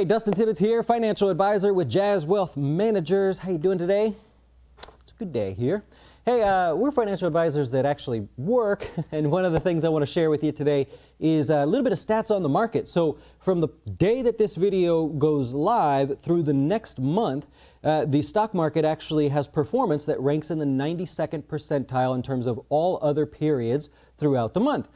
Hey, Dustin Tibbetts here, financial advisor with Jazz Wealth Managers. How you doing today? It's a good day here. Hey, we're financial advisors that actually work, and one of the things I want to share with you today is a little bit of stats on the market. So from the day that this video goes live through the next month, the stock market actually has performance that ranks in the 92nd percentile in terms of all other periods throughout the month.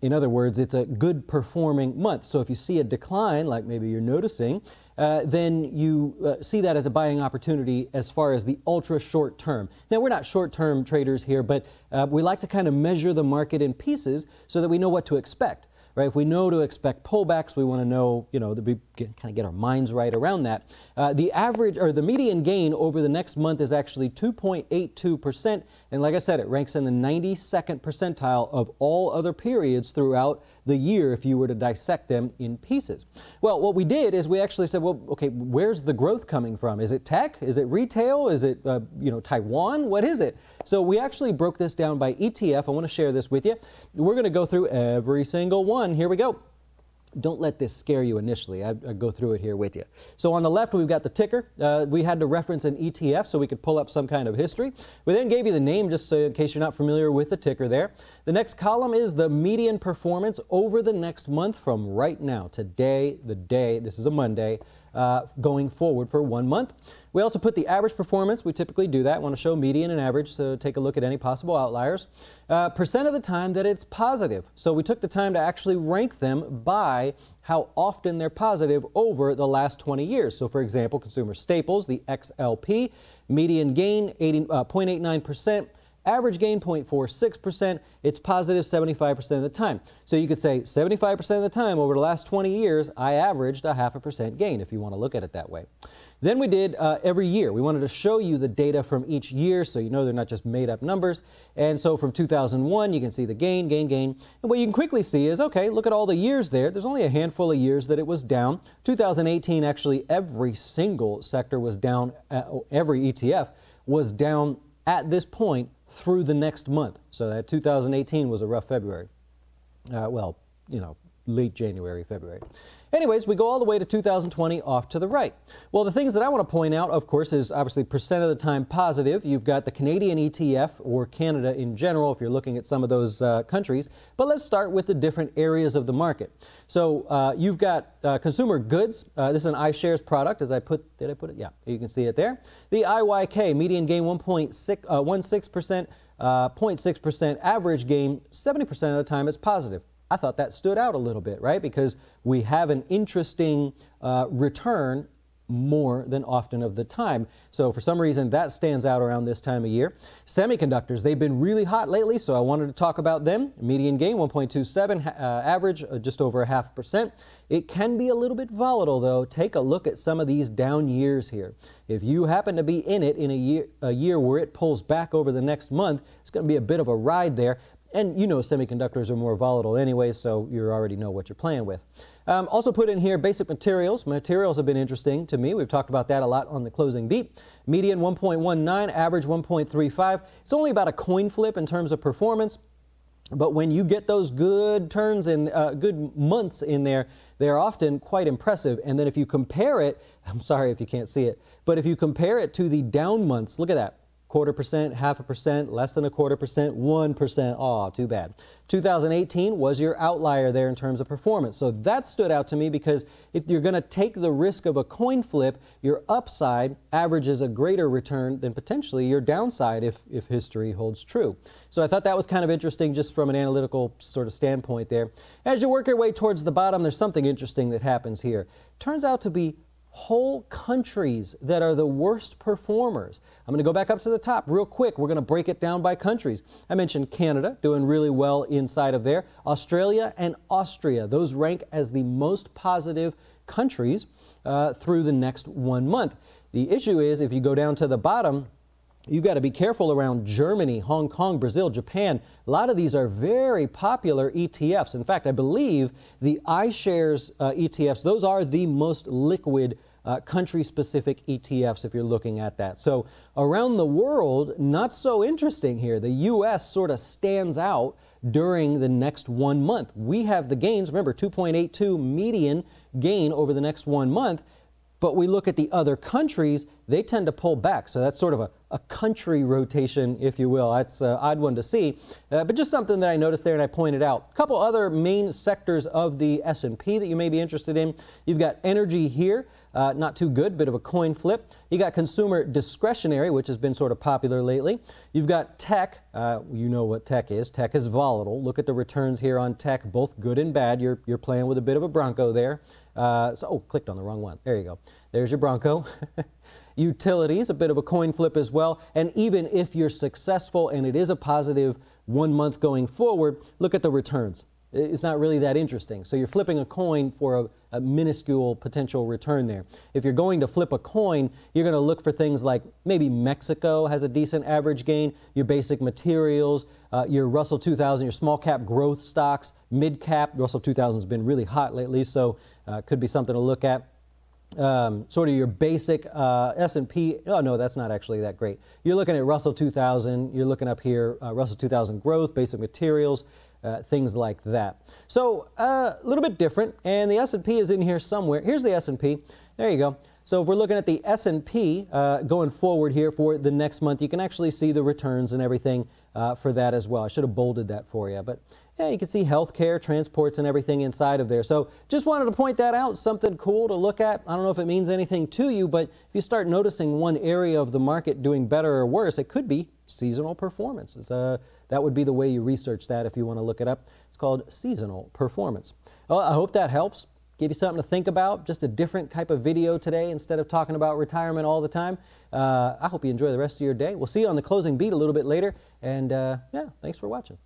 In other words, it's a good performing month. So if you see a decline, like maybe you're noticing, then you see that as a buying opportunity as far as the ultra short term. Now, we're not short-term traders here, but we like to kind of measure the market in pieces so that we know what to expect. Right? If we know to expect pullbacks, we want to know, that we kind of get our minds right around that. The average or the median gain over the next month is actually 2.82%. And like I said, it ranks in the 92nd percentile of all other periods throughout the year if you were to dissect them in pieces. Well, what we did is we actually said, well, okay, where's the growth coming from? Is it tech? Is it retail? Is it, Taiwan? What is it? So we actually broke this down by ETF. I want to share this with you. We're going to go through every single one. Here we go. Don't let this scare you initially. I go through it here with you. So on the left, we've got the ticker. We had to reference an ETF so we could pull up some kind of history. We then gave you the name just so in case you're not familiar with the ticker there. The next column is the median performance over the next month from right now, today, the day, this is a Monday, going forward for 1 month. We also put the average performance. We typically do that. I want to show median and average, so take a look at any possible outliers. Percent of the time that it's positive. So we took the time to actually rank them by how often they're positive over the last 20 years. So for example, consumer staples, the XLP, median gain 0.89%. Average gain 0.46%. It's positive 75% of the time. So you could say 75% of the time over the last 20 years, I averaged a 0.5% gain if you want to look at it that way. Then we did every year. We wanted to show you the data from each year so you know they're not just made up numbers. And so from 2001, you can see the gain. And what you can quickly see is, okay, look at all the years there. There's only a handful of years that it was down. 2018, actually, every single sector was down. Every ETF was down at this point through the next month. So that 2018 was a rough February. Late January, February. Anyways, we go all the way to 2020 off to the right. Well, the things that I want to point out, of course, is obviously percent of the time positive. You've got the Canadian ETF or Canada in general if you're looking at some of those countries. But let's start with the different areas of the market. So you've got consumer goods. This is an iShares product. Did I put it? Yeah, you can see it there. The IYK, median gain 1.16%, 0.6%, average gain 70% of the time it's positive. I thought that stood out a little bit, right? Because we have an interesting return more than often of the time. So for some reason, that stands out around this time of year. Semiconductors, they've been really hot lately, so I wanted to talk about them. Median gain, 1.27, average, just over 0.5%. It can be a little bit volatile, though. Take a look at some of these down years here. If you happen to be in it in a year where it pulls back over the next month, it's going to be a bit of a ride there. And semiconductors are more volatile anyway, so you already know what you're playing with. Also put in here basic materials. Materials have been interesting to me. We've talked about that a lot on the closing beat. Median 1.19, average 1.35. It's only about a coin flip in terms of performance. But when you get those good turns and good months in there, they're often quite impressive. And then if you compare it, I'm sorry if you can't see it, but if you compare it to the down months, look at that. 0.25%, 0.5%, less than 0.25%, 1%. Aw, too bad. 2018 was your outlier there in terms of performance. So that stood out to me because if you're going to take the risk of a coin flip, your upside averages a greater return than potentially your downside if history holds true. So I thought that was kind of interesting just from an analytical sort of standpoint there. As you work your way towards the bottom, there's something interesting that happens here. Turns out to be whole countries that are the worst performers. I'm going to go back up to the top real quick. We're going to break it down by countries. I mentioned Canada doing really well inside of there. Australia and Austria, those rank as the most positive countries through the next 1 month. The issue is if you go down to the bottom, you've got to be careful around Germany, Hong Kong, Brazil, Japan. A lot of these are very popular ETFs. In fact, I believe the iShares ETFs, those are the most liquid country-specific ETFs if you're looking at that. So around the world, not so interesting here. The U.S. sort of stands out during the next 1 month. We have the gains, remember 2.82 median gain over the next 1 month. But we look at the other countries, they tend to pull back. So that's sort of a country rotation, if you will. That's an odd one to see, but just something that I noticed there and I pointed out. A couple other main sectors of the S&P that you may be interested in. You've got energy here, not too good, bit of a coin flip. You got consumer discretionary, which has been sort of popular lately. You've got tech. You know what tech is. Tech is volatile. Look at the returns here on tech, both good and bad. You're playing with a bit of a Bronco there. Clicked on the wrong one. There you go. There's your Bronco. Utilities, a bit of a coin flip as well. And even if you're successful and it is a positive 1 month going forward, look at the returns. It's not really that interesting. So you're flipping a coin for a minuscule potential return there. If you're going to flip a coin, you're going to look for things like maybe Mexico has a decent average gain, your basic materials, your Russell 2000, your small cap growth stocks, mid cap. Russell 2000 has been really hot lately, so could be something to look at. Sort of your basic S&P. Oh, no, that's not actually that great. You're looking at Russell 2000. You're looking up here, Russell 2000 growth, basic materials, things like that. So a little bit different, and the S&P is in here somewhere. Here's the S&P. There you go. So if we're looking at the S&P going forward here for the next month, you can actually see the returns and everything for that as well. I should have bolded that for you, but yeah, you can see healthcare, transports, and everything inside of there. So just wanted to point that out, something cool to look at. I don't know if it means anything to you, but if you start noticing one area of the market doing better or worse, it could be seasonal performance. That would be the way you research that if you want to look it up. It's called seasonal performance. Well, I hope that helps. Give you something to think about, just a different type of video today instead of talking about retirement all the time. I hope you enjoy the rest of your day. We'll see you on the closing beat a little bit later. And yeah, thanks for watching.